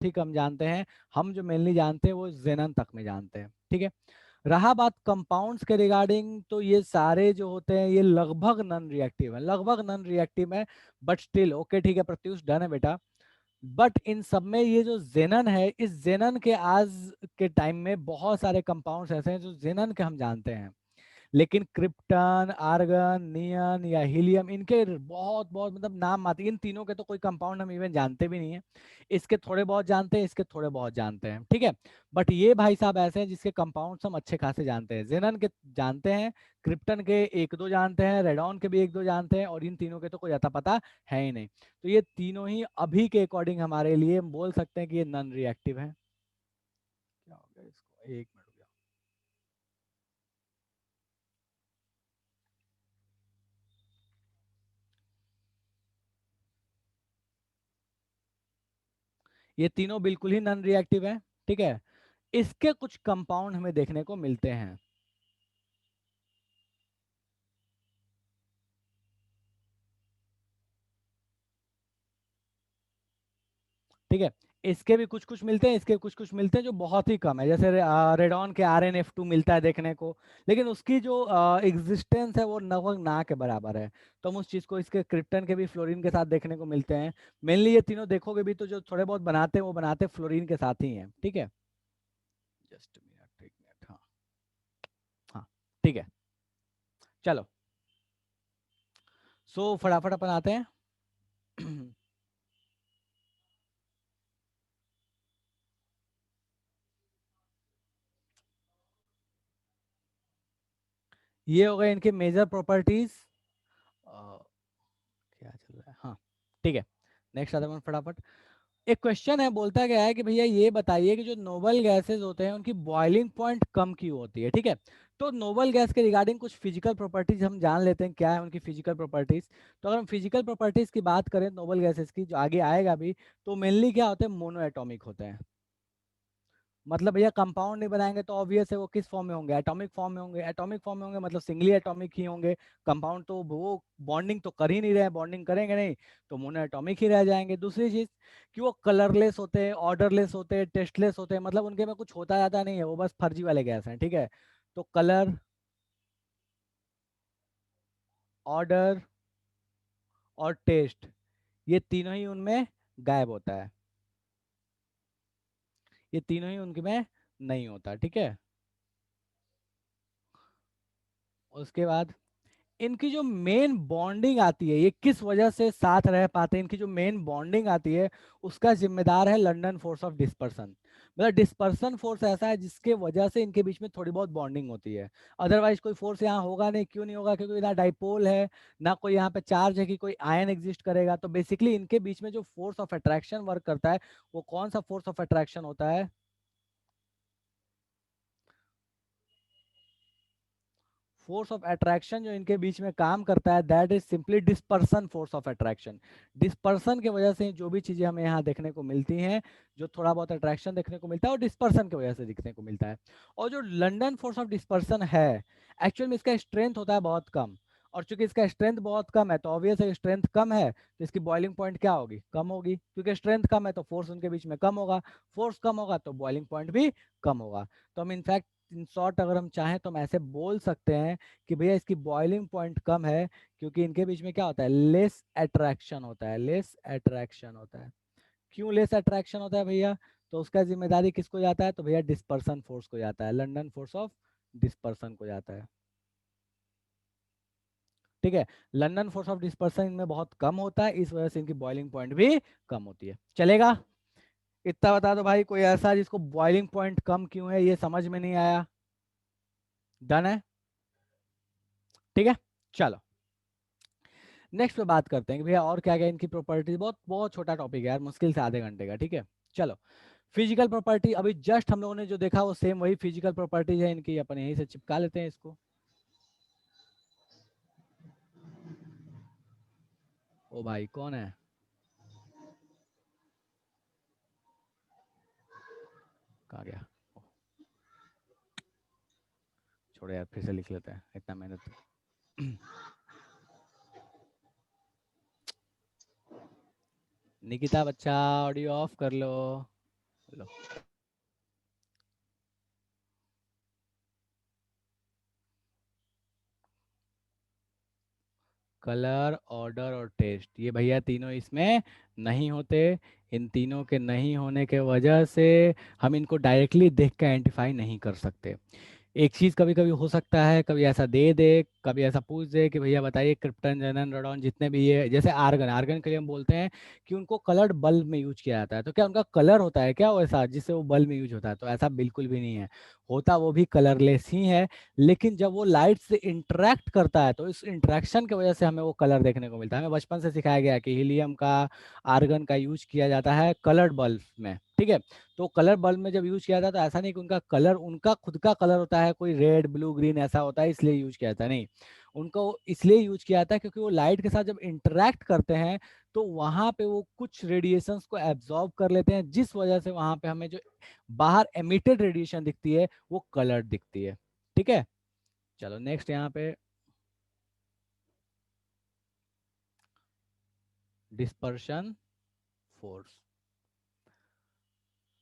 ही कम जानते हैं। हम जो मेनली जानते हैं वो जेनन तक में जानते हैं, ठीक है। रहा बात कंपाउंड्स के रिगार्डिंग, तो ये सारे जो होते हैं ये लगभग नॉन रिएक्टिव है, लगभग नॉन रिएक्टिव है, बट स्टिल ओके, ठीक है प्रत्युष, डन है बेटा। बट इन सब में ये जो जेनन है, इस जेनन के आज के टाइम में बहुत सारे कंपाउंड्स ऐसे हैं जो जेनन के हम जानते हैं, लेकिन क्रिप्टन, आर्गन, नियन या हीलियम, इनके बहुत बहुत मतलब नाम आते हैं। इन तीनों के तो कोई कंपाउंड हम इवन जानते भी नहीं है। इसके थोड़े बहुत जानते हैं, इसके थोड़े बहुत जानते हैं, ठीक है। बट ये भाई साहब ऐसे हैं जिसके कंपाउंड्स हम अच्छे खासे जानते हैं। जेनन के जानते हैं, क्रिप्टन के एक दो जानते हैं, रेडॉन के भी एक दो जानते हैं, और इन तीनों के तो कोई अता पता है ही नहीं। तो ये तीनों ही अभी के अकॉर्डिंग हमारे लिए हम बोल सकते हैं कि ये नॉन रिएक्टिव है। क्या हो गया इसको, एक मिनट हो गया। ये तीनों बिल्कुल ही नॉन रिएक्टिव है, ठीक है। इसके कुछ कंपाउंड हमें देखने को मिलते हैं, ठीक है। इसके भी कुछ कुछ मिलते हैं, इसके कुछ कुछ मिलते हैं जो बहुत ही कम है, जैसे रेडॉन के RnF2 मिलता है देखने को, लेकिन उसकी जो एग्जिस्टेंस है वो लगभग ना के बराबर है। तो हम उस चीज को इसके क्रिप्टन के भी फ्लोरीन के साथ देखने को मिलते हैं। मेनली ये तीनों देखोगे भी तो जो थोड़े बहुत बनाते हैं वो बनाते हैं फ्लोरीन के साथ ही हैं, ठीक है। जस्ट मिनट, एक मिनट, हाँ हाँ, ठीक है। चलो, सो फटाफट अपन आते हैं। ये हो गए इनके मेजर प्रॉपर्टीज। क्या चल रहा है, हाँ, ठीक है। नेक्स्ट आते हैं फटाफट। एक क्वेश्चन है, बोलता गया है कि भैया ये बताइए कि जो नोबल गैसेस होते हैं उनकी बॉइलिंग पॉइंट कम क्यों होती है, ठीक है। तो नोबल गैस के रिगार्डिंग कुछ फिजिकल प्रॉपर्टीज हम जान लेते हैं, क्या है उनकी फिजिकल प्रॉपर्टीज। तो अगर हम फिजिकल प्रॉपर्टीज की बात करें नोबल गैसेस की, जो आगे आएगा भी, तो मेनली क्या होते हैं, मोनो एटॉमिक होते हैं। मतलब भैया कंपाउंड नहीं बनाएंगे तो ऑब्वियस है वो किस फॉर्म में होंगे, एटॉमिक फॉर्म में होंगे। एटॉमिक फॉर्म में होंगे मतलब सिंगली एटॉमिक ही होंगे। कंपाउंड तो वो बॉन्डिंग तो कर ही नहीं रहे, बॉन्डिंग करेंगे नहीं, तो मोनो एटॉमिक ही रह जाएंगे। दूसरी चीज कि वो कलरलेस होते हैं, ऑर्डरलेस होते हैं, टेस्टलेस होते हैं, मतलब उनके में कुछ होता जाता नहीं है, वो बस फर्जी वाले गैस हैं, ठीक है। तो कलर, ऑर्डर और टेस्ट, ये तीनों ही उनमें गायब होता है, ये तीनों ही उनके में नहीं होता, ठीक है। उसके बाद इनकी जो मेन बॉन्डिंग आती है, ये किस वजह से साथ रह पाते हैं, इनकी जो मेन बॉन्डिंग आती है उसका जिम्मेदार है लंदन फोर्स ऑफ डिस्पर्सन। मतलब डिस्पर्सन फोर्स ऐसा है जिसके वजह से इनके बीच में थोड़ी बहुत बॉन्डिंग होती है। अदरवाइज कोई फोर्स यहाँ होगा नहीं, क्यों नहीं होगा, क्योंकि ना डाइपोल है, ना कोई यहाँ पे चार्ज है कि कोई आयन एग्जिस्ट करेगा। तो बेसिकली इनके बीच में जो फोर्स ऑफ अट्रैक्शन वर्क करता है, वो कौन सा फोर्स ऑफ अट्रैक्शन होता है? फोर्स ऑफ अट्रैक्शन जो इनके बीच में काम करता है, that is simply dispersion force of attraction. Dispersion की वजह से जो भी चीजें हमें यहाँ देखने को मिलती हैं, जो थोड़ा बहुत अट्रैक्शन देखने को मिलता है, वो डिस्पर्सन की वजह से दिखने को मिलता है। और जो लंदन फोर्स ऑफ डिस्पर्सन है, एक्चुअल में इसका स्ट्रेंथ होता है बहुत कम। और चूंकि इसका स्ट्रेंथ बहुत कम है, तो ऑब्वियस है स्ट्रेंथ कम है तो इसकी बॉइलिंग पॉइंट क्या होगी, कम होगी, क्योंकि स्ट्रेंथ कम है तो फोर्स उनके बीच में कम होगा, फोर्स कम होगा तो बॉइलिंग पॉइंट भी कम होगा। तो हम इनफैक्ट इन शॉर्ट अगर हम चाहें तो हम ऐसे बोल सकते हैं कि भैया इसकी बॉइलिंग पॉइंट कम है, क्योंकि इनके बीच में क्या होता है, लेस अट्रैक्शन होता है, लेस अट्रैक्शन होता है। क्यों लेस अट्रैक्शन होता है भैया? तो उसका जिम्मेदारी किसको जाता है? तो भैया डिस्पर्सन फोर्स को जाता है, लंदन फोर्स ऑफ डिस्पर्सन को जाता है, ठीक है। लंदन फोर्स ऑफ डिस्पर्सन इनमें बहुत कम होता है, इस वजह से इनकी बॉइलिंग पॉइंट भी कम होती है। चलेगा? इतना बता दो भाई, कोई ऐसा जिसको बॉइलिंग पॉइंट कम क्यों है ये समझ में नहीं आया? डन है, ठीक है। चलो नेक्स्ट पे बात करते हैं कि भैया और क्या क्या इनकी प्रॉपर्टीज, बहुत बहुत छोटा टॉपिक है यार, मुश्किल से आधे घंटे का, ठीक है। चलो, फिजिकल प्रॉपर्टी अभी जस्ट हम लोगों ने जो देखा वो सेम वही फिजिकल प्रॉपर्टीज है इनकी, अपन यहीं से चिपका लेते हैं इसको। ओ भाई कौन है? कहाँ गया? छोड़ो यार, फिर से लिख लेते हैं, इतना मेहनत। निकिता बच्चा, ऑडियो ऑफ कर लो। लो, कलर, ऑर्डर और टेस्ट, ये भैया तीनों इसमें नहीं होते। इन तीनों के नहीं होने के वजह से हम इनको डायरेक्टली देख के आइडेंटिफाई नहीं कर सकते। एक चीज कभी कभी हो सकता है, कभी ऐसा दे दे, कभी ऐसा पूछ दे कि भैया बताइए क्रिप्टन, जेनन, रेडॉन, जितने भी ये, जैसे आर्गन, आर्गन के लिए हम बोलते हैं कि उनको कलर्ड बल्ब में यूज किया जाता है, तो क्या उनका कलर होता है क्या वैसा जिससे वो बल्ब में यूज होता है? तो ऐसा बिल्कुल भी नहीं है, होता वो भी कलरलेस ही है। लेकिन जब वो लाइट से इंटरेक्ट करता है तो इस इंटरेक्शन की वजह से हमें वो कलर देखने को मिलता है। हमें बचपन से सिखाया गया है कि हीलियम का, आर्गन का यूज किया जाता है कलर्ड बल्ब में, ठीक है। तो कलर बल्ब में जब यूज किया जाता है तो ऐसा नहीं कि उनका कलर, उनका खुद का कलर होता है, कोई रेड, ब्लू, ग्रीन ऐसा होता है इसलिए यूज किया जाता है, नहीं। उनको इसलिए यूज किया जाता है क्योंकि वो लाइट के साथ जब इंटरेक्ट करते हैं तो वहां पे वो कुछ रेडिएशंस को एब्जॉर्ब कर लेते हैं, जिस वजह से वहां पे हमें जो बाहर एमिटेड रेडिएशन दिखती है वो कलर्ड दिखती है, ठीक है। चलो नेक्स्ट यहाँ पे डिस्पर्शन फोर्स।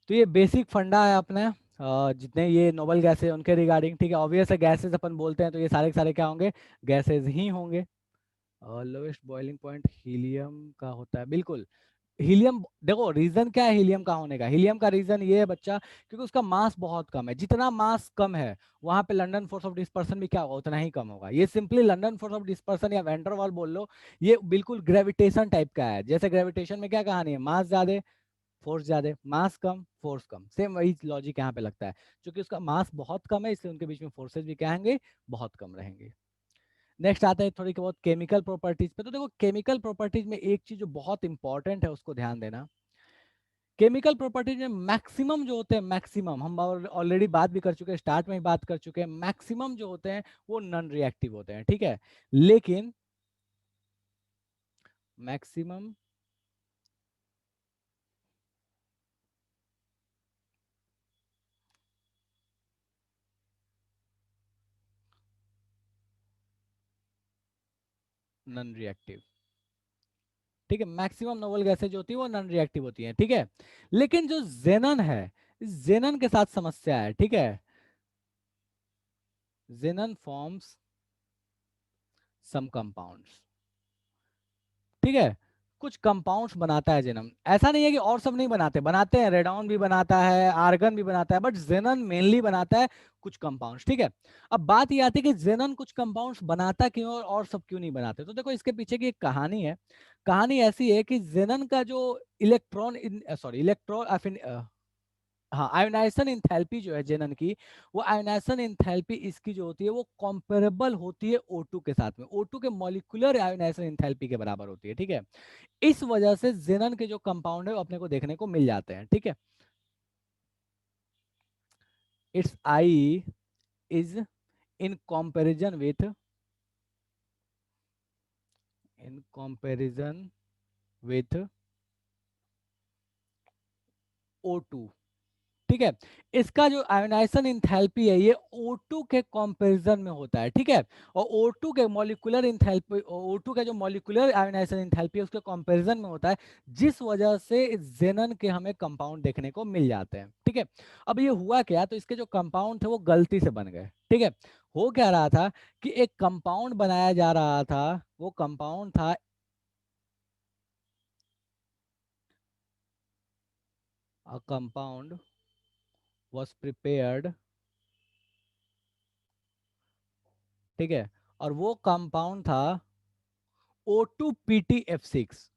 तो ये बेसिक फंडा है अपने जितने ये नोबल गैसेज उनके रिगार्डिंग, ठीक है। ऑब्वियस है गैसेज अपन बोलते हैं तो ये सारे के सारे क्या होंगे, गैसेज ही होंगे। लोवेस्ट बॉइलिंग पॉइंट हीलियम का होता है, बिल्कुल। हीलियम, देखो रीजन क्या है हीलियम का होने का, हीलियम का रीजन ये है बच्चा, क्योंकि उसका मास बहुत कम है। जितना मास कम है वहां पे लंडन फोर्स ऑफ डिस्पर्सन भी क्या होगा, उतना ही कम होगा। ये simply London force of dispersion या वेंडर वाल बोल लो, ये बिल्कुल ग्रेविटेशन टाइप का है। जैसे ग्रेविटेशन में क्या कहानी है, मास ज्यादा, फोर्स ज्यादा, मास कम, फोर्स कम, सेम वही लॉजिक यहाँ पे लगता है। क्योंकि उसका मास बहुत कम है इसलिए उनके बीच में फोर्सेज भी क्या होंगे, बहुत कम रहेंगे। नेक्स्ट आता है थोड़ी बहुत केमिकल प्रॉपर्टीज पे। तो देखो केमिकल प्रॉपर्टीज में एक चीज जो बहुत इंपॉर्टेंट है उसको ध्यान देना। केमिकल प्रॉपर्टीज में मैक्सिमम जो होते हैं, मैक्सिमम हम ऑलरेडी बात भी कर चुके हैं, स्टार्ट में ही बात कर चुके हैं, मैक्सिमम जो होते हैं वो नॉन रिएक्टिव होते हैं, ठीक है। लेकिन मैक्सिमम नॉन रिएक्टिव, ठीक है। मैक्सिमम नोबल गैसेज जो होती है वो नॉन रिएक्टिव होती है, ठीक है। लेकिन जो जेनन है, जेनन के साथ समस्या है, ठीक है। जेनन फॉर्म्स सम कंपाउंड्स, ठीक है। कुछ कंपाउंड्स बनाता है जेनन, ऐसा नहीं है कि और सब नहीं बनाते, बनाते हैं, रेडॉन भी बनाता है, आर्गन भी बनाता है, बट जेनन मेनली बनाता है कुछ कंपाउंड्स, ठीक है। अब बात ये आती है कि जेनन कुछ कंपाउंड्स बनाता क्यों और सब क्यों नहीं बनाते। तो देखो इसके पीछे की एक कहानी है। कहानी ऐसी है कि जेनन का जो इलेक्ट्रॉन, सॉरी इलेक्ट्रॉन, हाँ, आयोनाइजेशन इंथैल्पी जो है जेनन की, वो आयोनाइजेशन इंथैल्पी इसकी जो होती है वो कंपेरेबल होती है O2 के साथ में, O2 के मॉलिक्यूलर आयोनाइजेशन इंथैल्पी के बराबर होती है, ठीक है। इस वजह से जेनन के जो कंपाउंड है वो अपने को देखने को मिल जाते हैं, ठीक है। It's I is in comparison with, in comparison with O2, ठीक है। इसका जो आयोनाइजेशन इंथैल्पी है ये O2 के कंपैरिजन में होता है, ठीक है। और O2 के मॉलिक्यूलर इंथैल्पी, O2 का जो मॉलिक्यूलर आयोनाइजेशन इंथैल्पी है उसके कंपैरिजन में होता है, जिस वजह से जेनन के हमें कंपाउंड देखने को मिल जाते हैं, ठीक है। अब ये हुआ क्या, तो इसके जो कंपाउंड थे वो गलती से बन गए, ठीक है। हो क्या रहा था कि एक कंपाउंड बनाया जा रहा था, वो कंपाउंड था, अ कंपाउंड was prepared, ठीक है। और वो कंपाउंड था O2PtF6,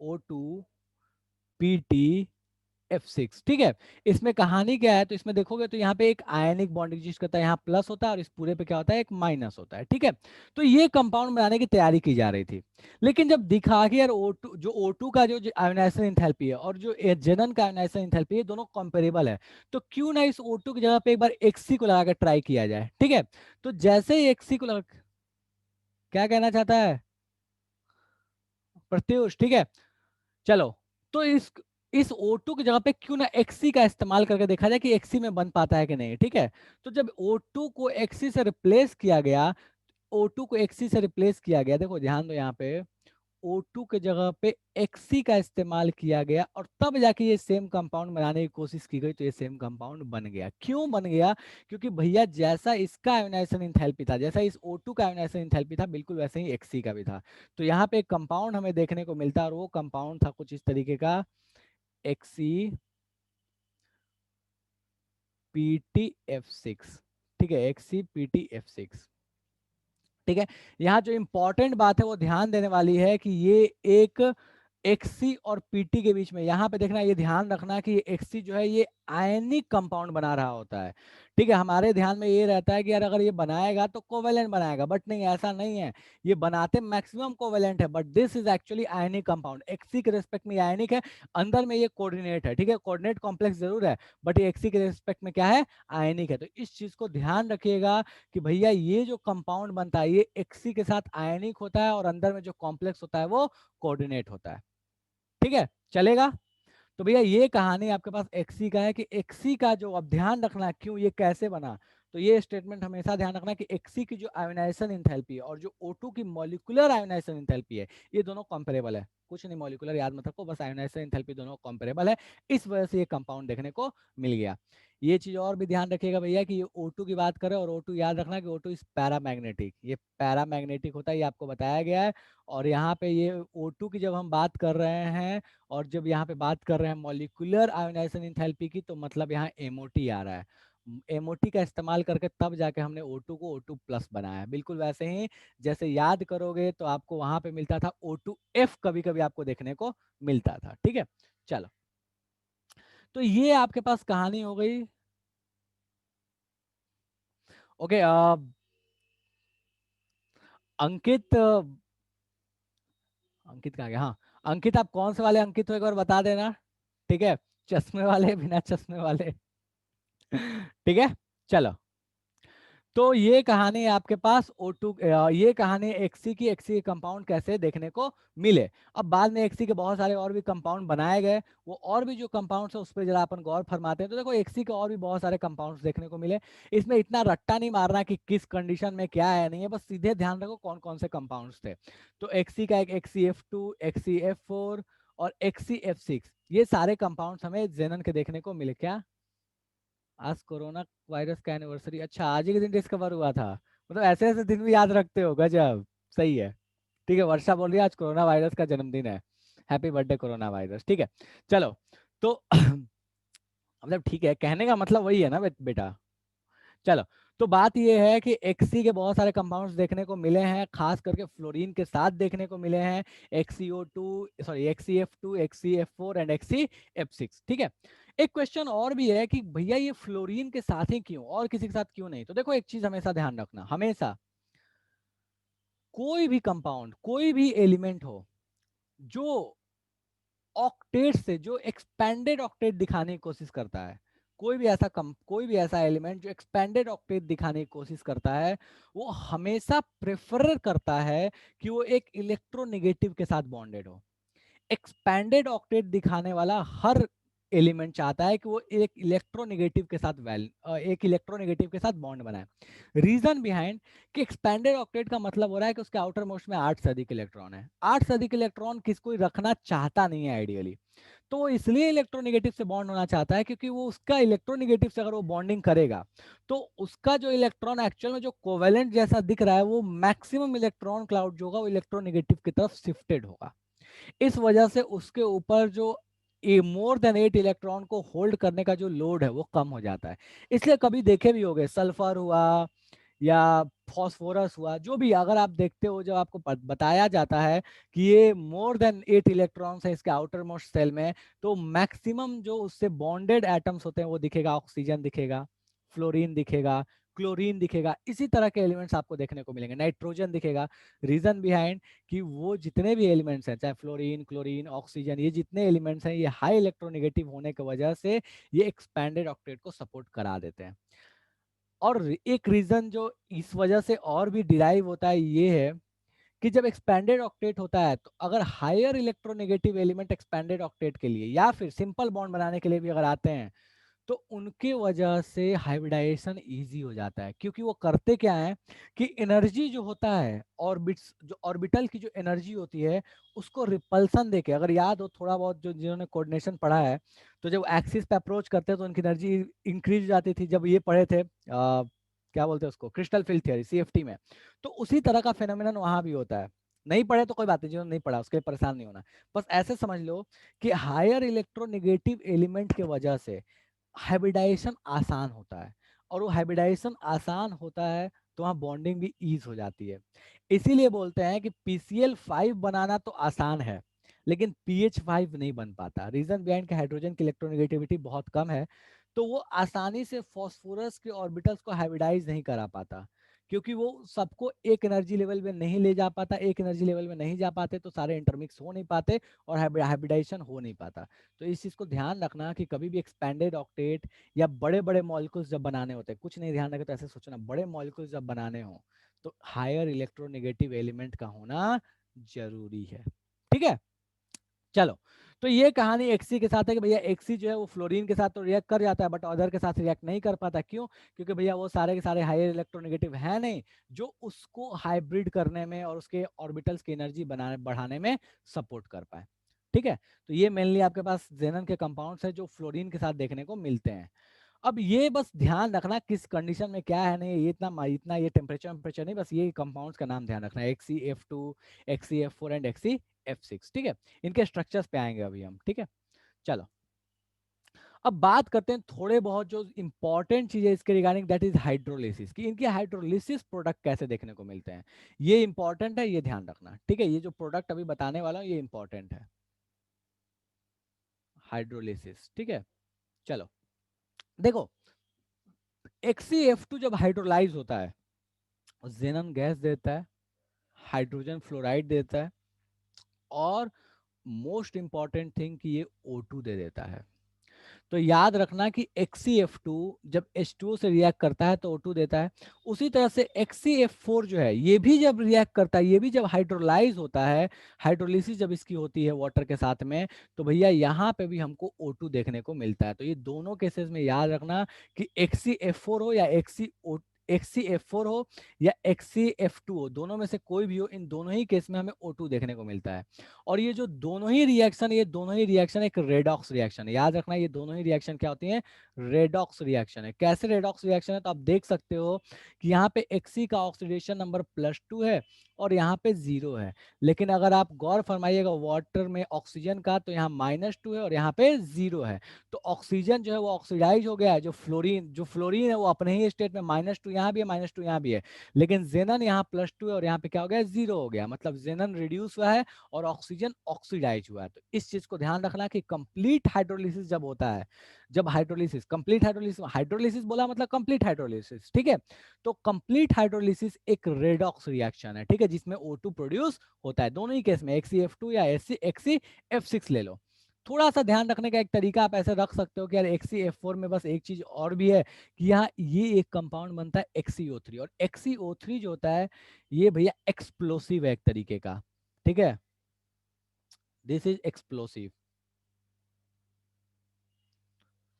O2PtF6, ठीक है। इसमें कहानी क्या है, तो इसमें देखोगे तो यहाँ पे एक आयनिक बॉन्ड एग्जिस्ट करता है, यहाँ प्लस होता है और इस पूरे पे क्या होता है, एक माइनस होता है, ठीक है। तो ये कंपाउंड बनाने की तैयारी की जा रही थी। लेकिन जब दिखा कि यार O2, जो O2 का जो आयोनाइजेशन एंथैल्पी है और जो जेनन का आयोनाइजेशन एंथैल्पी है दोनों कंपेरेबल है, तो क्यों ना इस O2 की जगह पे एक बार Xc को लगा के ट्राई किया जाए, ठीक है। तो जैसे ही Xc को लगा, क्या कहना चाहता है प्रत्युष, ठीक है। चलो, तो इस O2 की जगह पे क्यों ना Xc का इस्तेमाल करके देखा जाए कि Xc में बन पाता है कि नहीं, ठीक है। तो जब O2 को Xc से रिप्लेस किया गया, O2 को Xc से रिप्लेस किया गया, देखो ध्यान दो यहाँ पे, O2 के जगह पे Xc का इस्तेमाल किया गया और तब जाके ये सेम कंपाउंड बनाने की कोशिश की गई, तो ये सेम कंपाउंड बन गया। क्यों बन गया? क्योंकि भैया जैसा इसका आयोनाइजेशन एंथैल्पी था, जैसा इस O2 का आयोनाइजेशन एंथैल्पी था, बिल्कुल वैसे ही Xc का भी था। तो यहाँ पे एक कंपाउंड हमें देखने को मिलता है और वो कंपाउंड था कुछ इस तरीके का, XcPtF6। ठीक है, XcPtF6। ठीक है, यहाँ जो इंपॉर्टेंट बात है वो ध्यान देने वाली है कि ये एक Xc और Pt के बीच में, यहाँ पे देखना, ये ध्यान रखना कि Xc जो है ये आयनिक कंपाउंड बना रहा होता है। ठीक है, हमारे ध्यान में ये रहता है कि यार अगर ये बनाएगा तो कोवेलेंट बनाएगा, बट नहीं, ऐसा नहीं है। ये बनाते मैक्सिमम कोवेलेंट है, but this is actually ionic compound. Xc के रेस्पेक्ट में ये आयनिक है, अंदर में ये कोऑर्डिनेट है। ठीक है, कोऑर्डिनेट कॉम्प्लेक्स जरूर है, बट ये Xc के रेस्पेक्ट में क्या है, आयनिक है। तो इस चीज को ध्यान रखिएगा कि भैया ये जो कंपाउंड बनता है ये Xc के साथ आयनिक होता है और अंदर में जो कॉम्प्लेक्स होता है वो कोऑर्डिनेट होता है। ठीक है, चलेगा? तो भैया ये कहानी आपके पास Xc का है कि Xc का जो, अब ध्यान रखना क्यों, ये कैसे बना। तो ये स्टेटमेंट हमेशा ध्यान रखना कि Xc की जो आयोनाइजेशन एंथैल्पी है और जो O2 की मॉलिक्यूलर आयोनाइजेशन एंथैल्पी है, ये दोनों कंपेरेबल है। कुछ नहीं, मॉलिक्यूलर याद मत रखो, बस आयोनाइजेशन एंथैल्पी दोनों कंपेरेबल है, इस वजह से ये कंपाउंड देखने को मिल गया। ये चीज और भी ध्यान रखिएगा भैया कि ये O2 की बात करें, और O2 याद रखना कि O2 इस पैरामैग्नेटिक, ये पैरामैग्नेटिक होता है, ये आपको बताया गया है। और यहाँ पे ये O2 की जब हम बात कर रहे हैं और जब यहाँ पे बात कर रहे हैं मॉलिक्यूलर आयोनाइजेशन एंथैल्पी की, तो मतलब यहाँ MOT आ रहा है। MOT का इस्तेमाल करके तब जाके हमने O2 को O2 प्लस बनाया है। बिल्कुल वैसे ही जैसे याद करोगे तो आपको वहां पे मिलता था O2F, कभी कभी आपको देखने को मिलता था। ठीक है, चलो, तो ये आपके पास कहानी हो गई। ओके, अंकित, अंकित कहाँ गया? हाँ, अंकित, आप कौन से वाले अंकित हो एक बार बता देना। ठीक है, चश्मे वाले, बिना चश्मे वाले? ठीक है, चलो, तो ये कहानी आपके पास O2, ये कहानी Xc के कंपाउंड कैसे देखने को मिले। अब बाद में Xc के बहुत सारे और भी कंपाउंड बनाए गए, वो और भी जो कंपाउंड्स है उस पर जरा अपन गौर फरमाते हैं। तो देखो Xc के और भी बहुत सारे कंपाउंड्स देखने को मिले। इसमें इतना रट्टा नहीं मारना कि किस कंडीशन में क्या है नहीं है, बस सीधे ध्यान रखो कौन कौन से कंपाउंड्स थे। तो Xc का एक XcF2, XcF4 और XcF6, ये सारे कंपाउंड्स हमें जेनन के देखने को मिले। क्या आज कोरोना वायरस का एनिवर्सरी? अच्छा, आज ही के दिन डिस्कवर हुआ था, मतलब ऐसे ऐसे दिन भी याद रखते हो, गजब, सही है। ठीक है, वर्षा बोल रही है आज कोरोना वायरस का जन्मदिन है, हैप्पी बर्थडे कोरोना वायरस। ठीक है, चलो, तो मतलब ठीक है, कहने का मतलब वही है ना बेटा। चलो, तो बात ये है कि Xc के बहुत सारे कंपाउंड्स देखने को मिले हैं, खास करके फ्लोरीन के साथ देखने को मिले हैं, XCF2, XCF4 एंड XCF6। ठीक है, एक क्वेश्चन और भी है कि भैया ये फ्लोरीन के साथ ही क्यों, और किसी के साथ क्यों नहीं? तो देखो, एक चीज हमेशा ध्यान रखना, हमेशा कोई भी कंपाउंड, कोई भी एलिमेंट हो जो ऑक्टेट से, जो एक्सपेंडेड ऑक्टेट दिखाने की कोशिश करता है, कोई भी ऐसा एलिमेंट जो एक्सपेंडेड ऑक्टेट दिखाने की कोशिश करता है, वो हमेशा प्रेफर करता है कि वो एक इलेक्ट्रोनेगेटिव के साथ बॉन्डेड हो। एक्सपैंडेड ऑक्टेट दिखाने वाला हर एलिमेंट चाहता है कि वो एक इलेक्ट्रोनेगेटिव के साथ बॉन्ड बनाए। रीजन बिहाइंड कि एक्सपैंडेड ऑक्टेट का मतलब हो रहा है कि उसके आउटर मोस्ट में 8 से अधिक इलेक्ट्रॉन है। 8 से अधिक इलेक्ट्रॉन कोई रखना चाहता नहीं है आइडियली। तो वो इसलिए इलेक्ट्रोनेगेटिव से बॉन्ड होना चाहता है क्योंकि वो उसका इलेक्ट्रोनेगेटिव से अगर वो बॉन्डिंग करेगा तो उसका जो इलेक्ट्रॉन एक्चुअल में जो कोवेलेंट जैसा दिख रहा है, वो मैक्सिमम इलेक्ट्रॉन क्लाउड जो होगा वो इलेक्ट्रोनेगेटिव की तरफ शिफ्टेड होगा। इस वजह से उसके ऊपर जो मोर देन 8 इलेक्ट्रॉन को होल्ड करने का जो लोड है वो कम हो जाता है। इसलिए कभी देखे भी होंगे, सल्फर हुआ या फॉस्फोरस हुआ, जो भी अगर आप देखते हो, जब आपको बताया जाता है कि ये मोर देन 8 इलेक्ट्रॉन्स है इसके आउटर मोस्ट सेल में, तो मैक्सिमम जो उससे बॉन्डेड एटम्स होते हैं वो दिखेगा, ऑक्सीजन दिखेगा, फ्लोरीन दिखेगा, क्लोरीन दिखेगा, इसी तरह के एलिमेंट्स आपको देखने को मिलेंगे, नाइट्रोजन दिखेगा। रीजन बिहाइंड कि वो जितने भी एलिमेंट्स हैं, चाहे फ्लोरीन, क्लोरीन, ऑक्सीजन, ये जितने एलिमेंट्स हैं, ये हाई इलेक्ट्रोनेगेटिव होने की वजह से ये एक्सपैंडेड ऑक्टेट को सपोर्ट करा देते हैं। और एक रीजन जो इस वजह से और भी डिराइव होता है ये है कि जब एक्सपैंडेड ऑक्टेट होता है तो अगर higher electronegative element expanded octet के लिए या फिर सिंपल बॉन्ड बनाने के लिए भी अगर आते हैं, तो उनके वजह से हाइब्रिडाइजेशन इजी हो जाता है, क्योंकि वो करते क्या है कि एनर्जी जो होता है ऑर्बिट्स, जो ऑर्बिटल की जो एनर्जी होती है उसको रिपल्सन देके, अगर याद हो थोड़ा बहुत जो जिन्होंने कोऑर्डिनेशन पढ़ा है, तो जब एक्सिस पे अप्रोच करते हैं तो उनकी एनर्जी इंक्रीज हो जाती थी, जब ये पढ़े थे क्या बोलते हैं उसको, क्रिस्टल फील्ड थ्योरी सीएफटी में। तो उसी तरह का फेनोमेनन वहां भी होता है। नहीं पढ़े तो कोई बात नहीं, जिन्होंने नहीं पढ़ा उसके लिए परेशान नहीं होना। बस ऐसे समझ लो कि हायर इलेक्ट्रोनेगेटिव एलिमेंट की वजह से हाइब्रिडाइजेशन आसान होता है, और वो हाइब्रिडाइजेशन आसान होता है तो वहाँ बॉन्डिंग भी ईज हो जाती है। इसीलिए बोलते हैं कि PCl5 बनाना तो आसान है, लेकिन PH5 नहीं बन पाता। रीजन बिहाइंड के हाइड्रोजन की इलेक्ट्रोनेगेटिविटी बहुत कम है, तो वो आसानी से फॉस्फोरस के ऑर्बिटल्स को हाइब्रिडाइज नहीं करा पाता, क्योंकि वो सबको एक एनर्जी लेवल में नहीं ले जा पाता। एक एनर्जी लेवल में नहीं जा पाते तो सारे इंटरमिक्स हो नहीं पाते और हाइब्रिडाइजेशन हो नहीं पाता। तो इस चीज को ध्यान रखना कि कभी भी एक्सपेंडेड ऑक्टेट या बड़े बड़े मॉलिक्यूल्स जब बनाने होते हैं, कुछ नहीं ध्यान रखे तो ऐसे सोचना, बड़े मॉलिक्यूल्स जब बनाने हो तो हायर इलेक्ट्रोनेगेटिव एलिमेंट का होना जरूरी है। ठीक है, चलो। तो ये कहानी एक्सी के साथ है कि भैया एक्सी जो है वो फ्लोरीन के साथ तो रिएक्ट कर जाता है, बट अदर के साथ रिएक्ट नहीं कर पाता। क्यों? क्योंकि भैया वो सारे के सारे हायर इलेक्ट्रोनेगेटिव है नहीं जो उसको हाइब्रिड करने में और उसके ऑर्बिटल्स की एनर्जी बनाने बढ़ाने में सपोर्ट कर पाए। ठीक है, तो ये मेनली आपके पास जेनन के कंपाउंड्स है जो फ्लोरीन के साथ देखने को मिलते हैं। अब ये बस ध्यान रखना किस कंडीशन में क्या है, नहीं ये इतना इतना ये टेम्परेचर नहीं, बस ये कंपाउंड्स का नाम ध्यान रखना है, XeF2, XeF4 एंड XeF6। ठीक है, इनके स्ट्रक्चर्स पे आएंगे अभी हम। ठीक है, चलो अब बात करते हैं थोड़े बहुत जो इंपॉर्टेंट चीजें इसके रिगार्डिंग, दैट इज हाइड्रोलिसिस, कि इनके हाइड्रोलिसिस प्रोडक्ट कैसे देखने को मिलते हैं। ये इंपॉर्टेंट है, ये ध्यान रखना। ठीक है, ये जो प्रोडक्ट अभी बताने वाला हूँ ये इंपॉर्टेंट है, हाइड्रोलिसिस। ठीक है, चलो देखो, XeF2 जब हाइड्रोलाइज होता है जेनन गैस देता है, हाइड्रोजन फ्लोराइड देता है, और मोस्ट इंपॉर्टेंट थिंग कि ये O2 दे देता है। तो याद रखना कि XeF2 जब H2O से रिएक्ट करता है तो O2 देता है। उसी तरह से XeF4 जो है ये भी जब रिएक्ट करता है, ये भी जब हाइड्रोलाइज होता है, हाइड्रोलिसिस जब इसकी होती है वाटर के साथ में, तो भैया यहाँ पे भी हमको O2 देखने को मिलता है। तो ये दोनों केसेस में याद रखना कि XeF4 हो या XeF4 हो या XeF2 हो, दोनों में से कोई भी हो, इन दोनों ही केस में हमें O2 देखने को मिलता है। और ये जो दोनों ही रिएक्शन, ये दोनों ही रिएक्शन एक रेडॉक्स रिएक्शन है। याद रखना ये दोनों ही रिएक्शन क्या होती हैं, रेडॉक्स रिएक्शन है। कैसे रेडॉक्स रिएक्शन है, तो आप देख सकते हो कि यहाँ पे Xe का ऑक्सीडेशन नंबर +2 है और यहाँ पे 0 है। लेकिन अगर आप गौर फरमाइएगा वाटर में ऑक्सीजन का, तो यहाँ -2 है और यहाँ पे 0 है। तो ऑक्सीजन जो है वो ऑक्सीडाइज हो गया है, जो फ्लोरीन है वो अपने ही स्टेट में -2 यहाँ भी है, -2 यहाँ भी है। लेकिन जेनन यहाँ +2 है और यहाँ पे क्या हो गया, 0 हो गया, मतलब जेनन रिड्यूस हुआ है और ऑक्सीजन ऑक्सीडाइज हुआ है। तो इस चीज को ध्यान रखना कि कंप्लीट हाइड्रोलिसिस जब होता है, जब हाइड्रोलिसिस, कंप्लीट हाइड्रोलिसिस, हाइड्रोलिसिस बोला मतलब कंप्लीट हाइड्रोलिसिस। ठीक है, तो कंप्लीट हाइड्रोलिसिस एक रेडॉक्स रिएक्शन है। ठीक है, जिसमें O2 प्रोड्यूस होता है, दोनों ही केस में XeF2 या XeF6 ले लो। थोड़ा सा ध्यान रखने का एक तरीका आप ऐसे रख सकते हो कि यार XeF4 में बस एक चीज और भी है कि यहाँ ये एक कंपाउंड बनता है XeO3, और XeO3 जो होता है ये भैया एक्सप्लोसिव है एक तरीके का। ठीक है, दिस इज एक्सप्लोसिव।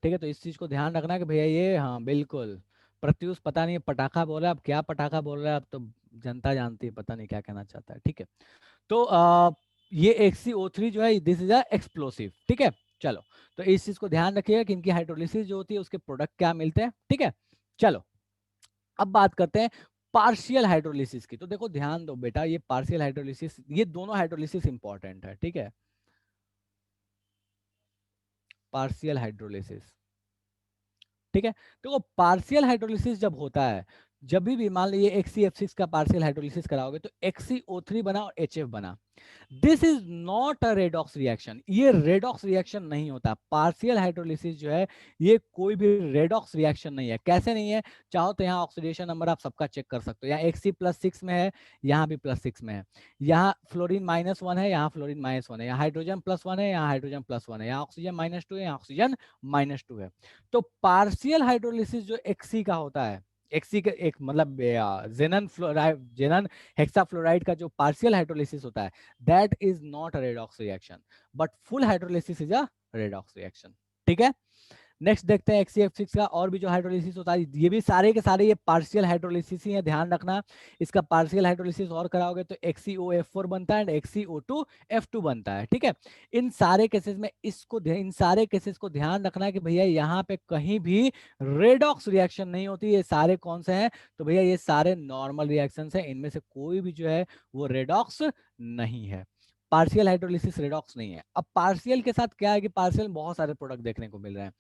ठीक है, तो इस चीज को ध्यान रखना कि भैया ये, हाँ बिल्कुल, प्रत्युष पता नहीं पटाखा बोल रहा है, अब क्या पटाखा बोल रहा है, अब तो जनता जानती है, पता नहीं क्या कहना चाहता है। ठीक है, तो ये XeO3 जो है दिस इज अ एक्सप्लोसिव। ठीक है, चलो, तो इस चीज को ध्यान रखिएगा कि इनकी हाइड्रोलिसिस जो होती है उसके प्रोडक्ट क्या मिलते हैं। ठीक है, चलो अब बात करते हैं पार्शियल हाइड्रोलिसिस की। तो देखो ध्यान दो बेटा, ये पार्शियल हाइड्रोलिसिस, ये दोनों हाइड्रोलिसिस इंपॉर्टेंट है। ठीक है, पार्शियल हाइड्रोलिसिस। ठीक है, तो पार्शियल हाइड्रोलिसिस जब होता है, जब भी मान लीजिए XeF6 का पार्शियल हाइड्रोलिसिस कराओगे तो XeO3 बना और HF बना, this is not a redox reaction. ये रेडॉक्स रिएक्शन नहीं होता। पार्शियल हाइड्रोलिसिस जो है ये कोई भी रेडॉक्स रिएक्शन नहीं है। कैसे नहीं है, चाहो तो यहाँ ऑक्सीडेशन नंबर आप सबका चेक कर सकते हो, यहाँ Xe+6 में है, यहाँ भी +6 में है, यहाँ फ्लोरीन -1 है, यहाँ फ्लोरीन -1 है, यहाँ हाइड्रोजन +1 है, यहाँ हाइड्रोजन +1 है, यहाँ ऑक्सीजन -2 है, यहाँ ऑक्सीजन -2 है। तो पार्शियल हाइड्रोलिसिस जो Xe का होता है, Xe का एक मतलब जेनन फ्लोराइड, जेनन हेक्साफ्लोराइड का जो पार्शियल हाइड्रोलिसिस होता है, that is not a redox reaction, but full hydrolysis is a redox reaction. ठीक है, नेक्स्ट देखते हैं XCF6 का और भी जो हाइड्रोलिसिस होता है, ये भी सारे के सारे ये पार्शियल हाइड्रोलिसिस ही है, ध्यान रखना। इसका पार्शियल हाइड्रोलिसिस और कराओगे तो XeOF4 बनता है एंड XeO2F2 बनता है, ठीक है। इन सारे केसेस में इन सारे केसेस को ध्यान रखना है कि भैया यहाँ पे कहीं भी रेडॉक्स रिएक्शन नहीं होती। ये सारे कौन से हैं, तो भैया ये सारे नॉर्मल रिएक्शन है, इनमें से कोई भी जो है वो रेडॉक्स नहीं है। पार्शियल हाइड्रोलिसिस रेडॉक्स नहीं है। अब पार्शियल के साथ क्या है कि पार्शियल बहुत सारे प्रोडक्ट देखने को मिल रहे हैं,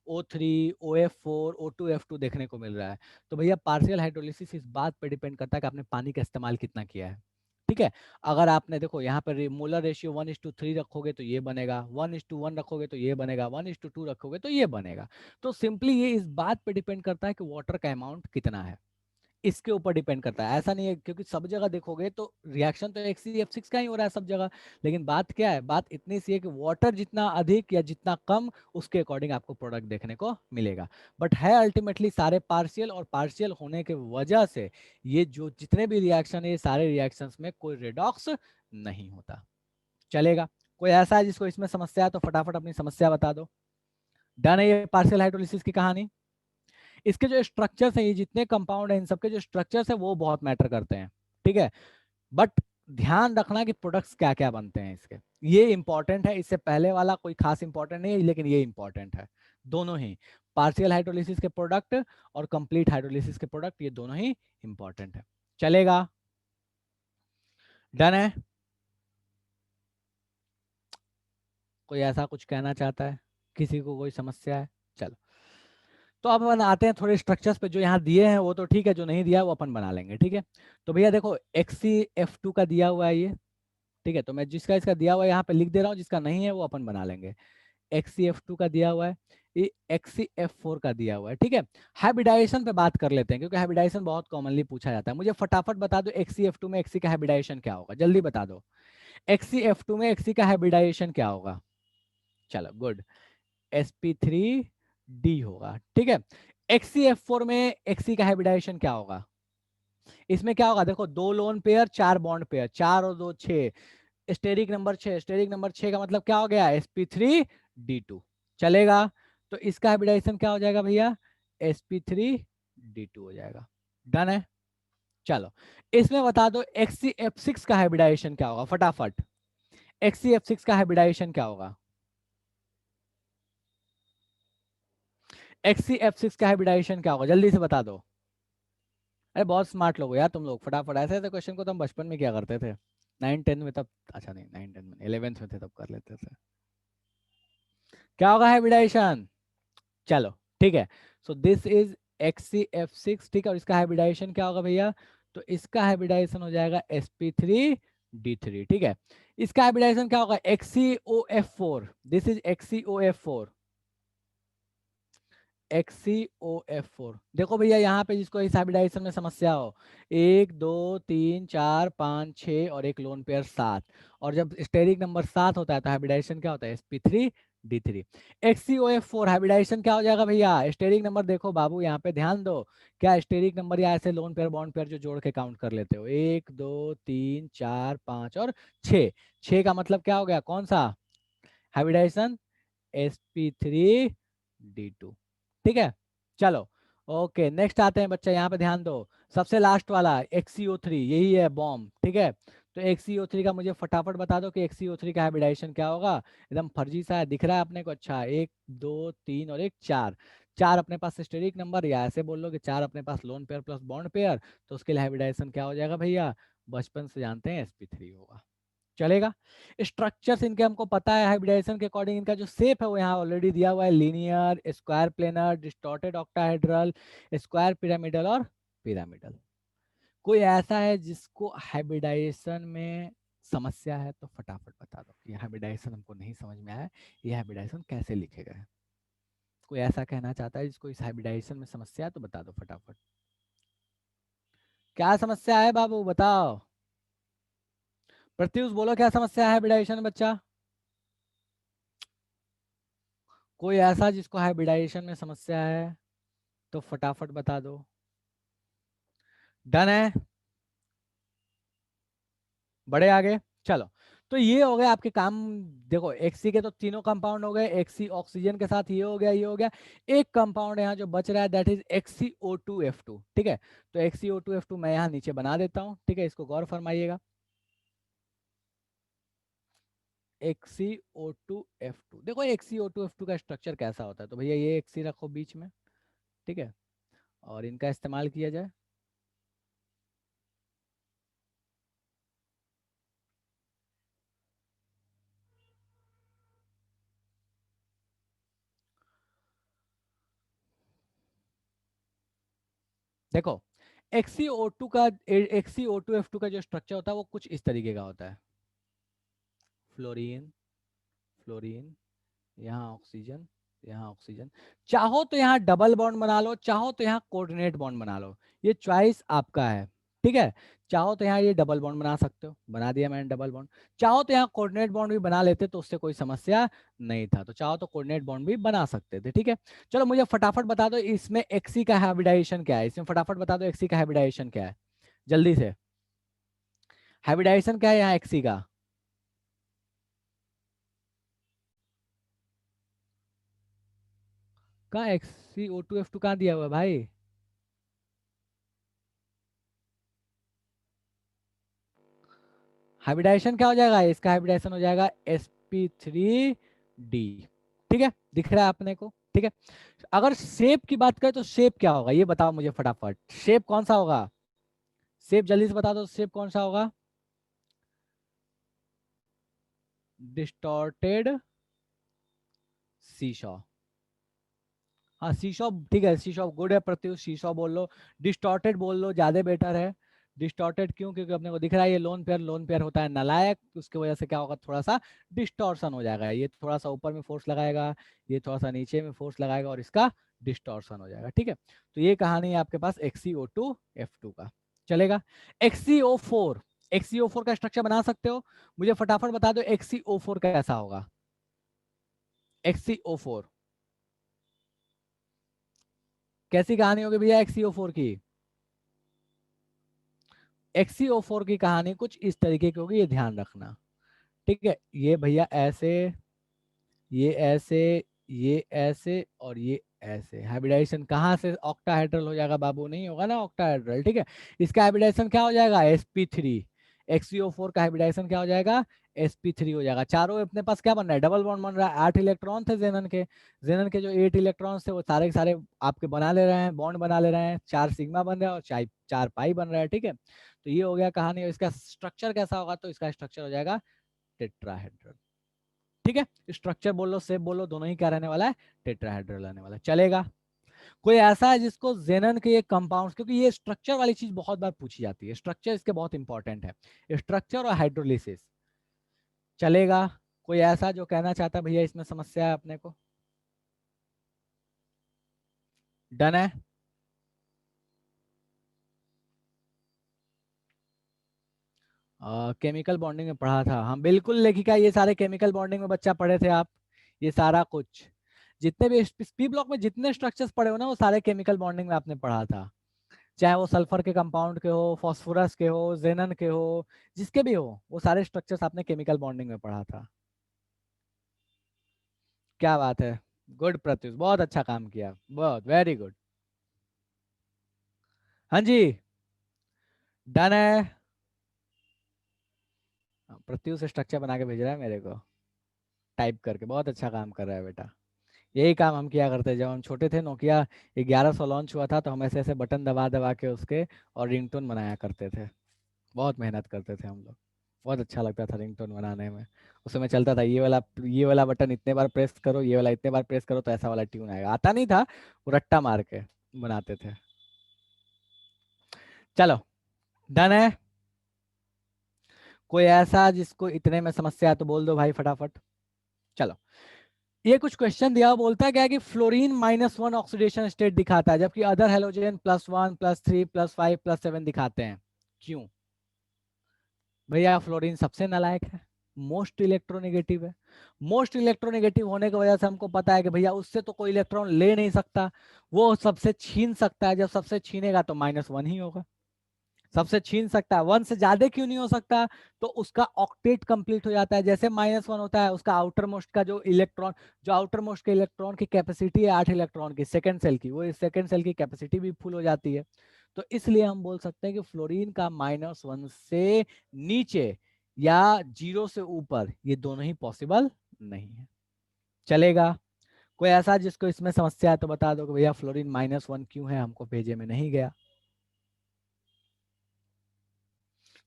O3, OF4, O2F2 देखने को मिल रहा है। तो भैया पार्शियल हाइड्रोलिसिस इस बात पे डिपेंड करता है कि आपने पानी का इस्तेमाल कितना किया है, ठीक है। अगर आपने देखो यहाँ पर मोलर रेशियो 1:3 रखोगे तो ये बनेगा, 1:1 रखोगे तो ये बनेगा, 1:2 रखोगे तो ये बनेगा। तो सिंपली ये इस बात पे डिपेंड करता है कि वाटर का अमाउंट कितना है, इसके ऊपर डिपेंड करता है। ऐसा नहीं है, क्योंकि सब जगह देखोगे तो रिएक्शन तो XeF6 का ही हो रहा है सब जगह, लेकिन बात क्या है, बात इतनी सी है कि वाटर जितना अधिक या जितना कम उसके अकॉर्डिंग आपको प्रोडक्ट देखने को मिलेगा। बट है अल्टीमेटली सारे पार्शियल, और पार्शियल होने के वजह से ये जो जितने भी रिएक्शन है ये सारे रिएक्शंस में कोई रेडॉक्स नहीं होता। चलेगा। कोई ऐसा है जिसको इसमें समस्या है तो फटाफट अपनी समस्या बता दो। डन है ये पार्शियल हाइड्रोलिसिस की कहानी। इसके जो स्ट्रक्चर्स हैं, ये जितने कंपाउंड हैं इन सबके जो स्ट्रक्चर्स है वो बहुत मैटर करते हैं, ठीक है। बट ध्यान रखना कि प्रोडक्ट्स क्या क्या बनते हैं इसके, ये इंपॉर्टेंट है। इससे पहले वाला कोई खास इंपॉर्टेंट नहीं है, लेकिन ये इंपॉर्टेंट है। दोनों ही पार्शियल हाइड्रोलिसिस के प्रोडक्ट और कंप्लीट हाइड्रोलिसिस के प्रोडक्ट, ये दोनों ही इंपॉर्टेंट है। चलेगा। डन है। कोई ऐसा कुछ कहना चाहता है, किसी को कोई समस्या है? चलो, तो अब अपन आते हैं थोड़े स्ट्रक्चर्स पे। जो यहाँ दिए हैं वो तो ठीक है, जो नहीं दिया वो अपन बना लेंगे, ठीक है। तो भैया देखो XeF2 का दिया हुआ है ये, ठीक है। तो मैं जिसका इसका दिया हुआ है यहाँ पे लिख दे रहा हूँ, जिसका नहीं है वो अपन बना लेंगे। XeF2 का दिया हुआ है, ये XeF4 का दिया हुआ है, ठीक है। हाइब्रिडाइजेशन पे बात कर लेते हैं, क्योंकि हाइब्रिडाइजेशन बहुत कॉमनली पूछा जाता है। मुझे फटाफट बता दो XeF2 में Xe का हाइब्रिडाइजेशन क्या होगा, जल्दी बता दो। XeF2 में Xe का हाइब्रिडाइजेशन क्या होगा? चलो गुड, sp3d होगा, ठीक है। XeF4 में Xe का हाइब्रिडाइजेशन क्या होगा? इसमें क्या होगा, देखो दो लोन पेयर, चार बॉन्ड पेयर, चार और दो छह, स्टेरिक नंबर 6, स्टेरिक नंबर 6 का मतलब क्या हो गया, sp3d2। चलेगा। तो इसका हाइब्रिडाइजेशन क्या हो जाएगा भैया, sp3d2 हो जाएगा। डन है। चलो, इसमें बता दो XeF6 का हाइब्रिडाइजेशन क्या होगा, फटाफट। XeF6 का हाइब्रिडाइजेशन क्या होगा? XeF6 का हाइब्रिडाइजेशन क्या होगा, जल्दी से बता दो। अरे बहुत स्मार्ट लोग हो यार तुम लोग, फटाफट। ऐसे ऐसे क्वेश्चन को तो हम बचपन में क्या करते थे, 9-10 में तब, अच्छा नहीं 9-10 में, 11th में थे तब कर लेते थे। क्या होगा हाइब्रिडाइजेशन? चलो ठीक है। सो दिस इज XeF6, ठीक है। और इसका हाइब्रिडाइजेशन क्या होगा भैया, तो इसका हाइब्रिडाइजेशन हो जाएगा sp3d3, ठीक है। इसका हाइब्रिडाइजेशन क्या होगा, XeOF4, this is XeOF4, XeOF4। देखो भैया यहाँ पे जिसको इस हाइब्रिडाइजेशन में समस्या हो, 1 2 3 4 5 6 और एक लोन पेयर 7, और जब स्टेरिक नंबर 7 होता है तो हाइब्रिडाइजेशन क्या होता है, sp3d3। XeOF4 हाइब्रिडाइजेशन क्या हो जाएगा भैया, स्टेरिक नंबर देखो बाबू, यहाँ पे ध्यान दो, क्या स्टेरिक नंबर या ऐसे लोन पेयर बॉन्ड पेयर जो जोड़ के काउंट कर लेते हो, 1 2 3 4 5 और 6, 6 का मतलब क्या हो गया, कौन सा हाइब्रिडाइजेशन, sp3d2, ठीक है। चलो ओके, नेक्स्ट आते हैं बच्चा, यहाँ पे ध्यान दो, सबसे लास्ट वाला XeO3, यही है बॉम्ब, ठीक है। तो XeO3 का मुझे फटाफट बता दो कि XeO3 का हाइब्रिडाइजेशन क्या होगा। एकदम फर्जी सा है, दिख रहा है अपने को, अच्छा 1 2 3 और एक 4, 4 अपने पास स्टेरिक नंबर, या ऐसे बोल लो कि 4 अपने पास lone pair plus bond pair, तो उसके लिए हाइब्रिडाइजेशन क्या हो जाएगा भैया, बचपन से जानते हैं sp3 होगा। चलेगा। स्ट्रक्चर्स इनके हमको पता है, हाइब्रिडाइजेशन के अकॉर्डिंग इनका जो शेप है वो यहाँ ऑलरेडी दिया हुआ है, linear, square planar, distorted octahedral, square pyramidal और पिरामिडल। कोई ऐसा है जिसको हाइब्रिडाइजेशन में समस्या है तो फटाफट बता दो कि हाइब्रिडाइजेशन हमको नहीं समझ में आया, ये हाइब्रिडाइजेशन कैसे लिखे गए। कोई ऐसा कहना चाहता है जिसको इस हाइब्रिडाइजेशन में समस्या है तो बता दो फटाफट। क्या समस्या है बाबू, बताओ। प्रत्युष बोलो, क्या समस्या है हाइब्रिडाइजेशन में बच्चा? कोई ऐसा जिसको हाइब्रिडाइजेशन में समस्या है तो फटाफट बता दो। डन है, बड़े आगे। चलो, तो ये हो गया आपके काम। देखो Xc के तो तीनों कंपाउंड हो गए, Xc ऑक्सीजन के साथ ये हो गया, ये हो गया। एक कंपाउंड यहाँ जो बच रहा है दैट इज XcO2F2, ठीक है। तो XcO2F2 मैं यहाँ नीचे बना देता हूँ, ठीक है, इसको गौर फरमाइएगा। XcO2F2, देखो XcO2F2 का स्ट्रक्चर कैसा होता है, तो भैया ये Xc रखो बीच में, ठीक है, और इनका इस्तेमाल किया जाए। देखो XcO2F2 का जो स्ट्रक्चर होता है वो कुछ इस तरीके का होता है। फ्लोरीन, फ्लोरीन, यहाँ ऑक्सीजन, यहाँ ऑक्सीजन। चाहो तो यहाँ डबल बॉन्ड बना लो, चाहो तो यहाँ कोऑर्डिनेट बॉन्ड बना लो, ये चॉइस आपका है, ठीक है। चाहो तो यहाँ ये डबल बॉन्ड बना सकते हो, बना दिया मैंने डबल बॉन्ड। चाहो तो यहाँ कोऑर्डिनेट बॉन्ड भी बना लेते तो उससे कोई समस्या नहीं था, तो चाहो तो कोऑर्डिनेट बॉन्ड भी बना सकते थे, ठीक है। चलो मुझे फटाफट बता दो इसमें Xc का हाइब्रिडाइजेशन क्या है, इसमें फटाफट बता दो Xc का हाइब्रिडाइजेशन क्या है, जल्दी से। हाइब्रिडाइजेशन क्या है यहाँ Xc का? कहाँ XcO2F2 कहाँ दिया हुआ है भाई? हाइब्रिडाइजेशन क्या हो जाएगा इसका? हाइब्रिडाइजेशन हो जाएगा sp3d, ठीक है, दिख रहा है अपने को, ठीक है। अगर शेप की बात करें तो शेप क्या होगा ये बताओ मुझे फटाफट, शेप कौन सा होगा? शेप जल्दी से बता दो, शेप कौन सा होगा? Distorted seesaw. हाँ सीशॉ, ठीक है, सीशॉ गुड है प्रत्युष, सीशॉ बोल लो, डिस्टॉर्टेड बोल लो, ज्यादा बेटर है। डिस्टॉर्टेड क्यों? क्योंकि अपने को दिख रहा है ये लोन पेयर, लोन पेयर होता है नालायक, उसकी वजह से क्या होगा, थोड़ा सा डिस्टॉर्शन हो जाएगा, ये थोड़ा सा ऊपर में फोर्स लगाएगा, ये थोड़ा सा नीचे में फोर्स लगाएगा और इसका डिस्टॉर्शन हो जाएगा, ठीक है। तो ये कहानी है आपके पास XcO2F2 का, चलेगा। XcO4, XcO4 का स्ट्रक्चर बना सकते हो? मुझे फटाफट बता दो XcO4 कैसा होगा? XcO4 कैसी कहानी होगी भैया XcO4 की? XcO4 की कहानी कुछ इस तरीके की होगी, ये ध्यान रखना, ठीक है। ये भैया ऐसे, ये ऐसे, ये ऐसे और ये ऐसे, हाइब्रिडाइजेशन कहाँ से ऑक्टाहेड्रल हो जाएगा बाबू? नहीं होगा ना ऑक्टाहेड्रल, ठीक है। इसका हाइब्रिडाइजेशन क्या हो जाएगा? sp3। XcO4 का हाइब्रिडाइजेशन क्या हो जाएगा? sp3 हो जाएगा। चारों अपने पास क्या बन रहा है? डबल बॉन्ड बन रहा है। 8 इलेक्ट्रॉन थे जेनन के, जेनन के जो 8 इलेक्ट्रॉन थे वो सारे के सारे आपके बना ले रहे हैं, बॉन्ड बना ले रहे हैं, 4 सिग्मा बन रहा है और 4 पाई बन रहा है, ठीक है। तो ये हो गया कहानी। इसका स्ट्रक्चर कैसा होगा? तो इसका स्ट्रक्चर हो जाएगा टेट्राहेड्रल, ठीक है। स्ट्रक्चर बोल लो, शेप बोल लो, दोनों ही क्या रहने वाला है? टेट्राहेड्रल रहने वाला है, चलेगा। कोई ऐसा है जिसको जेनन के ये कंपाउंड्स, क्योंकि ये स्ट्रक्चर वाली चीज बहुत बार पूछी जाती है, स्ट्रक्चर इसके बहुत इंपॉर्टेंट है, स्ट्रक्चर और हाइड्रोलिसिस, चलेगा। कोई ऐसा जो कहना चाहता है भैया इसमें समस्या है अपने को? डन है। केमिकल बॉन्डिंग में पढ़ा था, हाँ बिल्कुल लेखिका, ये सारे केमिकल बॉन्डिंग में बच्चा पढ़े थे आप, ये सारा कुछ जितने भी पी ब्लॉक में जितने स्ट्रक्चर्स पढ़े हो ना वो सारे केमिकल बॉन्डिंग में आपने पढ़ा था, चाहे वो सल्फर के कंपाउंड के हो, फास्फोरस के हो, जेनन के हो, जिसके भी हो, वो सारे स्ट्रक्चर्स आपने केमिकल बॉन्डिंग में पढ़ा था। क्या बात है, गुड प्रत्युष, बहुत अच्छा काम किया, बहुत वेरी गुड। हाँ जी, डन है। प्रत्युष स्ट्रक्चर बना के भेज रहा है मेरे को, टाइप करके, बहुत अच्छा काम कर रहा है बेटा। यही काम हम किया करते जब हम छोटे थे, नोकिया 1100 लॉन्च हुआ था तो हम ऐसे ऐसे बटन दबा दबा के उसके और रिंगटोन बनाया करते थे, बहुत मेहनत करते थे हम लोग, बहुत अच्छा लगता था रिंगटोन बनाने में। उस समय चलता था ये वाला बटन इतने बार प्रेस करो, ये वाला इतने बार प्रेस करो तो ऐसा वाला ट्यून आएगा, आता नहीं था, वो रट्टा मार के बनाते थे। चलो, डन है। कोई ऐसा जिसको इतने में समस्या है तो बोल दो भाई फटाफट। चलो, ये कुछ क्वेश्चन दिया हुआ, बोलता क्या है कि फ्लोरीन -1 ऑक्सीडेशन स्टेट दिखाता है जबकि अदर हेलोजन +1 +3 +5 +7 दिखाते हैं, क्यों? भैया फ्लोरीन सबसे नालायक है, मोस्ट इलेक्ट्रोनेगेटिव है। मोस्ट इलेक्ट्रोनेगेटिव होने की वजह से हमको पता है कि भैया उससे तो कोई इलेक्ट्रॉन ले नहीं सकता, वो सबसे छीन सकता है, जब सबसे छीनेगा तो -1 ही होगा। सबसे छीन सकता है, 1 से ज्यादा क्यों नहीं हो सकता? तो उसका ऑक्टेट कंप्लीट हो जाता है। जैसे -1 होता है, उसका आउटर मोस्ट का जो इलेक्ट्रॉन, जो आउटर मोस्ट के इलेक्ट्रॉन की कैपेसिटी है 8 इलेक्ट्रॉन की सेकंड सेल की, वो इस सेकंड सेल की कैपेसिटी भी फुल हो जाती है। तो इसलिए हम बोल सकते हैं कि फ्लोरीन का -1 से नीचे या 0 से ऊपर, ये दोनों ही पॉसिबल नहीं है। चलेगा? कोई ऐसा जिसको इसमें समस्या है तो बता दो कि भैया फ्लोरीन -1 क्यों है, हमको पेजे में नहीं गया।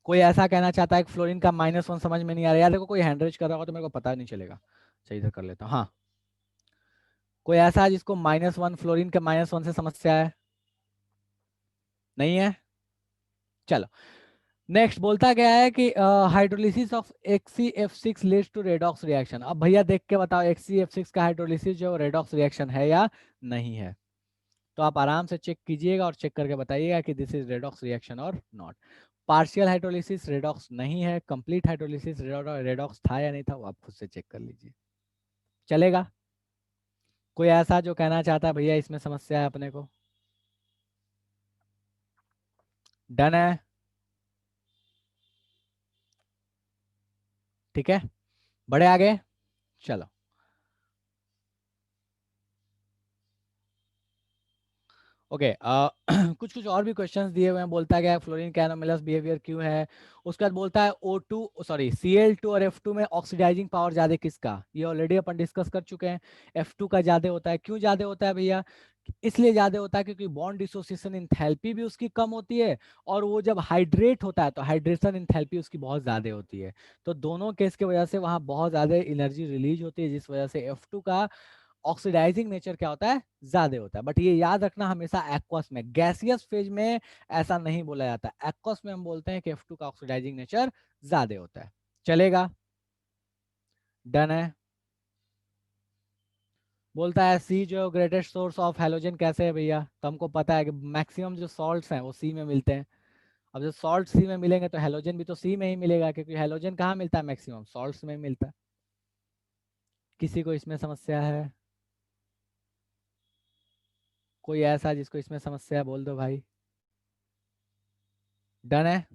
कोई ऐसा कहना चाहता है कि फ्लोरीन का -1 समझ में नहीं आ रहा? यार देखो, कोई हैंड रेज कर रहा होगा तो मेरे को पता नहीं चलेगा। सही से कर लेता हूँ। हाँ, कोई ऐसा है जिसको -1, फ्लोरीन के -1 से समस्या है? नहीं है? चलो, नेक्स्ट बोलता क्या है कि hydrolysis of XCF6 leads to redox reaction. अब भैया देख के बताओ, XCF6 का हाइड्रोलिसिस जो रेडॉक्स रिएक्शन है या नहीं है? तो आप आराम से चेक कीजिएगा और चेक करके बताइएगा कि दिस इज रेडॉक्स रिएक्शन और नॉट। पार्शियल हाइड्रोलिसिस रेडॉक्स नहीं है, कंप्लीट हाइड्रोलिसिस रेडॉक्स था या नहीं था, वो आप खुद से चेक कर लीजिए। चलेगा? कोई ऐसा जो कहना चाहता है भैया इसमें समस्या है अपने को? डन है? ठीक है, बढ़े आगे। चलो, ओके। कुछ कुछ और भी क्वेश्चंस दिए हुए हैं। बोलता है क्या, फ्लोरीन का एनोमलस बिहेवियर क्यों है? उसके बाद बोलता है Cl2 और F2 में ऑक्सीडाइजिंग पावर ज्यादा किसका? ये ऑलरेडी अपन डिस्कस कर चुके हैं। F2 का ज्यादा होता है। क्यों ज्यादा होता है भैया? इसलिए ज्यादा होता है क्योंकि बॉन्ड डिसोसिएशन इंथैल्पी भी उसकी कम होती है, और वो जब हाइड्रेट होता है तो हाइड्रेशन इंथैल्पी उसकी बहुत ज्यादा होती है। तो दोनों केस की वजह से वहां बहुत ज्यादा एनर्जी रिलीज होती है, जिस वजह से F2 का ऑक्सीडाइजिंग नेचर क्या होता है? ज्यादा होता है। बट ये याद रखना, हमेशा एक्वस में, गैसियस फेज में ऐसा नहीं बोला जाता। एक्वस में हम बोलते हैं कि F2 का ऑक्सीडाइजिंग नेचर ज्यादा होता है। चलेगा? डन है? बोलता है सी जो ग्रेटेस्ट सोर्स ऑफ हैलोजन कैसे है भैया? तो हमको पता है कि मैक्सिमम जो सॉल्ट्स हैं वो सी में मिलते हैं। अब जब सॉल्ट सी में मिलेंगे तो हैलोजन भी तो सी में ही मिलेगा, क्योंकि हैलोजन कहाँ मिलता है? मैक्सिमम सॉल्ट्स में ही मिलता है। किसी को इसमें समस्या है? कोई ऐसा जिसको इसमें समस्या है, बोल दो भाई। डन है?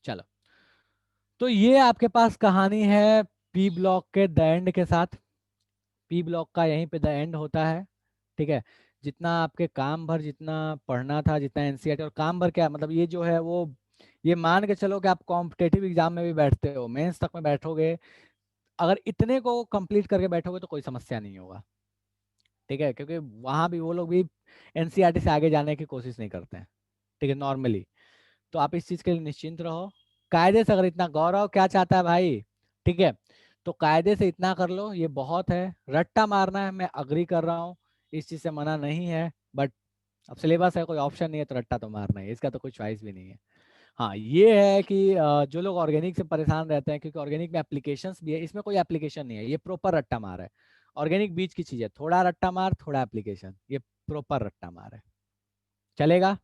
चलो, तो ये आपके पास कहानी है पी ब्लॉक के द एंड के साथ। पी ब्लॉक का यहीं पे द एंड होता है। ठीक है, जितना आपके काम भर जितना पढ़ना था, जितना एनसीईआरटी, और काम भर क्या मतलब, ये जो है वो, ये मान के चलो कि आप कॉम्पिटेटिव एग्जाम में भी बैठते हो, मेंस तक में बैठोगे, अगर इतने को कंप्लीट करके बैठोगे तो कोई समस्या नहीं होगा। ठीक है, क्योंकि वहां भी वो लोग भी एनसीईआरटी से आगे जाने की कोशिश नहीं करते हैं। ठीक है, नॉर्मली। तो आप इस चीज के लिए निश्चिंत रहो। कायदे से अगर इतना, गौरव क्या चाहता है भाई? ठीक है, तो कायदे से इतना कर लो, ये बहुत है। रट्टा मारना है, मैं अग्री कर रहा हूँ, इस चीज से मना नहीं है, बट अब सिलेबस है, कोई ऑप्शन नहीं है, तो रट्टा तो मारना है, इसका तो कोई चॉइस भी नहीं है। हाँ, ये है कि जो लोग ऑर्गेनिक से परेशान रहते हैं, क्योंकि ऑर्गेनिक में एप्लीकेशंस भी है, इसमें कोई एप्लीकेशन नहीं है, ये प्रॉपर रट्टा मार है। ऑर्गेनिक बीच की चीज है, थोड़ा रट्टा मार थोड़ा एप्लीकेशन, ये प्रॉपर रट्टा मार है। चलेगा?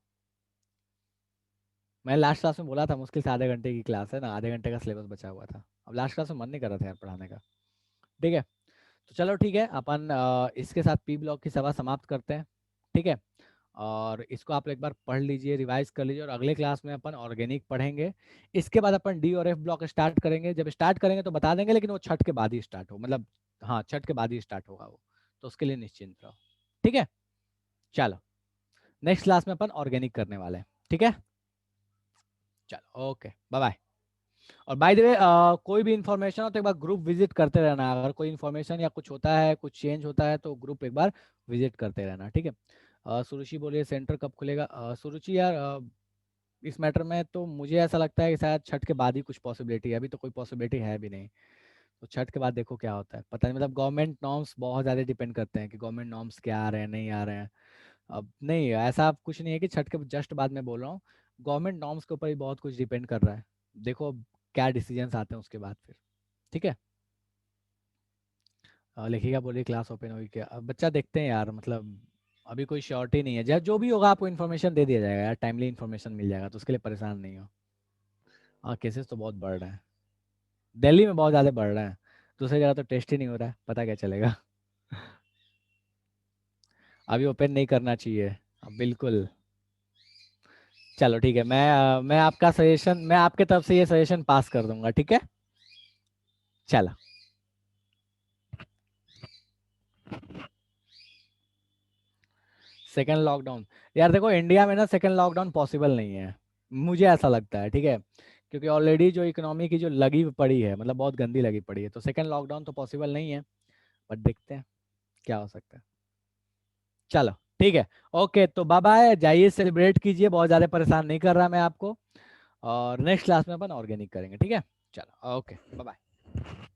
मैं लास्ट क्लास में बोला था मुश्किल से आधे घंटे की क्लास है ना, आधे घंटे का सिलेबस बचा हुआ था। अब लास्ट क्लास में मन नहीं कर रहा था यार पढ़ाने का। ठीक है, तो चलो ठीक है, अपन इसके साथ पी ब्लॉक की सभा समाप्त करते हैं। ठीक है, और इसको आप एक बार पढ़ लीजिए, रिवाइज कर लीजिए, और अगले क्लास में अपन ऑर्गेनिक पढ़ेंगे। इसके बाद अपन डी और एफ ब्लॉक स्टार्ट करेंगे। जब स्टार्ट करेंगे तो बता देंगे, लेकिन वो छठ के बाद ही स्टार्ट हो, मतलब हाँ, छठ के बाद ही स्टार्ट होगा वो, तो उसके लिए निश्चिंत रहो। ठीक है, चलो, नेक्स्ट क्लास में अपन ऑर्गेनिक करने वाले हैं। ठीक है, चलो, ओके, बाय बाय। और बाय द वे, कोई भी इन्फॉर्मेशन हो तो एक बार ग्रुप विजिट करते रहना। अगर कोई इन्फॉर्मेशन या कुछ होता है, कुछ चेंज होता है, तो ग्रुप एक बार विजिट करते रहना। ठीक है, सुरुचि बोलिए सेंटर कब खुलेगा? सुरुचि यार, इस मैटर में तो मुझे ऐसा लगता है कि शायद छठ के बाद ही कुछ पॉसिबिलिटी है, अभी तो कोई पॉसिबिलिटी है भी नहीं। तो छठ के बाद देखो क्या होता है, पता नहीं, मतलब गवर्नमेंट नॉर्म्स बहुत ज़्यादा डिपेंड करते हैं कि गवर्नमेंट नॉर्म्स क्या आ रहे हैं, नहीं आ रहे हैं। अब नहीं, ऐसा कुछ नहीं है कि छठ के जस्ट बाद में बोल रहा हूँ, गवर्नमेंट नॉर्म्स के ऊपर ही बहुत कुछ डिपेंड कर रहा है। देखो अब क्या डिसीजंस आते हैं उसके बाद फिर। ठीक है, लिखिएगा, बोलिए क्लास ओपन होगी क्या? अब बच्चा देखते हैं यार, मतलब अभी कोई श्योरिटी नहीं है, जब जो भी होगा आपको इन्फॉर्मेशन दे दिया जाएगा यार, टाइमली इन्फॉर्मेशन मिल जाएगा, तो उसके लिए परेशान नहीं हो। हाँ, केसेस तो बहुत बढ़ रहे हैं, दिल्ली में बहुत ज़्यादा बढ़ रहे हैं, दूसरी जगह तो टेस्ट ही नहीं हो रहा है, पता क्या चलेगा। अभी ओपन नहीं करना चाहिए। अब बिल्कुल, चलो ठीक है, मैं आपका सजेशन, मैं आपके तरफ से ये सजेशन पास कर दूंगा, ठीक है। चलो। सेकेंड लॉकडाउन, यार देखो इंडिया में ना सेकेंड लॉकडाउन पॉसिबल नहीं है, मुझे ऐसा लगता है, ठीक है। क्योंकि ऑलरेडी जो इकोनॉमी की जो लगी पड़ी है, मतलब बहुत गंदी लगी पड़ी है, तो सेकेंड लॉकडाउन तो पॉसिबल नहीं है। बट देखते हैं क्या हो सकता है। चलो ठीक है। ओके, तो बाय बाय, जाइए सेलिब्रेट कीजिए, बहुत ज़्यादा परेशान नहीं कर रहा मैं आपको। और नेक्स्ट क्लास में अपन ऑर्गेनिक करेंगे, ठीक है। चलो ओके, बाय बाय।